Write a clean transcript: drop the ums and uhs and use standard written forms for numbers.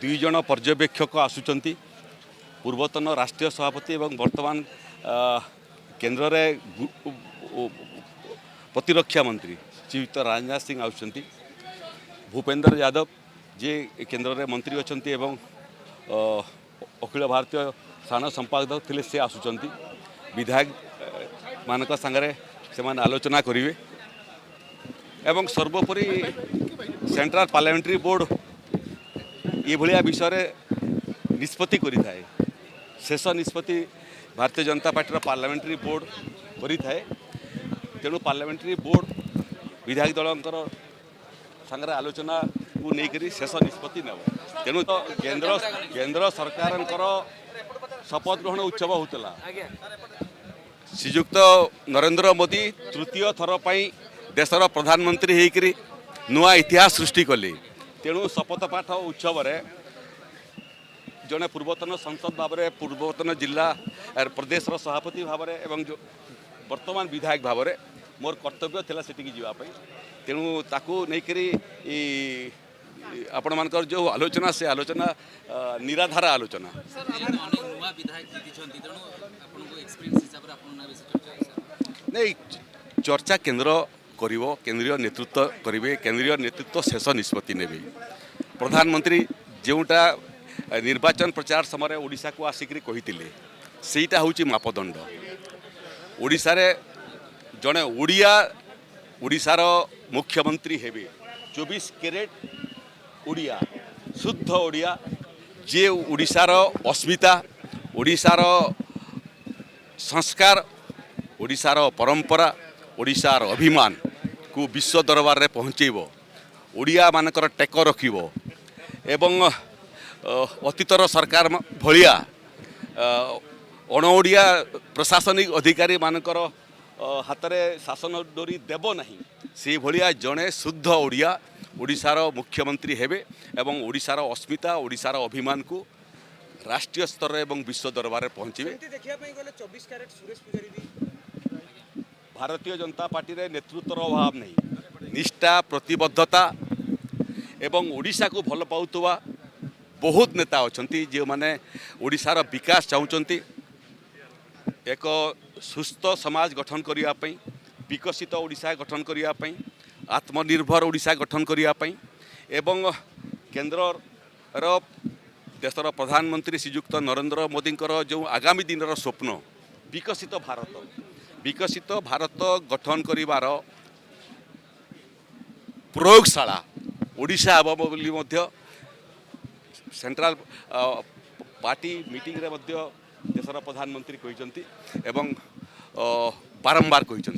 दुई जन पर्यवेक्षक आसुचंती पूर्वतन राष्ट्रीय सभापति एवं वर्तमान केंद्र रे प्रतिरक्षा मंत्री श्रीयुक्त राजनाथ सिंह आसुचंती भूपेंद्र यादव जे केंद्र रे मंत्री अछंती एवं अखिल भारतीय साधारण संपादक थिले से आसुचंती विधायक मानक संगे से आलोचना करेंगे एवं सर्वोपरि सेंट्रल पार्लियामेंट्री बोर्ड ये भाया विषय निष्पत्ति करि थाए शेष निष्पत्ति Bharatiya Janata party parliamentary board करि थाए तेणु पार्लियामेंट्री बोर्ड विधायक दलंकर संगे आलोचना को लेकर शेष निष्पत्ति नेब तेणु तो केंद्र सरकार शपथ ग्रहण उत्सव होता श्रीयुक्त नरेंद्र मोदी तृतीय थर पर देशर प्रधानमंत्री होकर नुआ इतिहास सृष्टि कले तेणु शपथ पाठ उत्सव जड़े पूर्वतन संसद भाव में पूर्वतन जिला प्रदेश सभापति भाव में एवं जो वर्तमान विधायक भाव में मोर कर्तव्य थिला सेटिकी जीवाई तेणु ताकू नहीं आपण मानकर जो आलोचना से आलोचना निराधार आलोचना नहीं चर्चा केंद्र करिवो केंद्रीय नेतृत्व करेंगे केंद्रीय नेतृत्व शेष निष्पत्ति नेबे प्रधानमंत्री जोटा निर्वाचन प्रचार समय ओडिशा को आसिक कही सेटा हूँ मापदंड ओडिशा रे जड़े ओडिया ओडिशार मुख्यमंत्री हेबे 24 कैरेट ओडिया शुद्ध ओडिया जे ओडिशार अस्मिता ओडिशार संस्कार ओडिशार परंपरा ओडिशार अभिमान को विश्व दरबार रे पहुँचेब ओडिया मानकर टेक रखिब एवं अतीतर सरकार भलिया अणओडिया प्रशासनिक अधिकारी मानकर हाथ में शासन डोरी देव नहीं से भलिया जड़े शुद्ध ओडिया ओडिशार मुख्यमंत्री हेबे एवं ओडिशार अस्मिता ओडिशार अभिमान को राष्ट्रीय स्तर एवं विश्व दरबार में पहुँचे भारतीय जनता पार्टी रे नेतृत्वर अभाव नहीं निष्ठा प्रतिबद्धता एवं ओडिशा को भल पाउतवा बहुत नेता अछंती जो माने ओडिशार विकास चाहूँगी एक सुस्थ समाज गठन करने विकसित ओडिशा गठन करने आत्मनिर्भर ओडिशा गठन करने एवं केंद्र देशर प्रधानमंत्री श्रीयुक्त नरेंद्र मोदी जो आगामी दिन स्वप्न विकसित भारत गठन करिवार प्रयोगशाला ओडिशा हेब बोली सेंट्रल पार्टी मीटिंग रे देशर प्रधानमंत्री कहते एवं बारंबार कहते।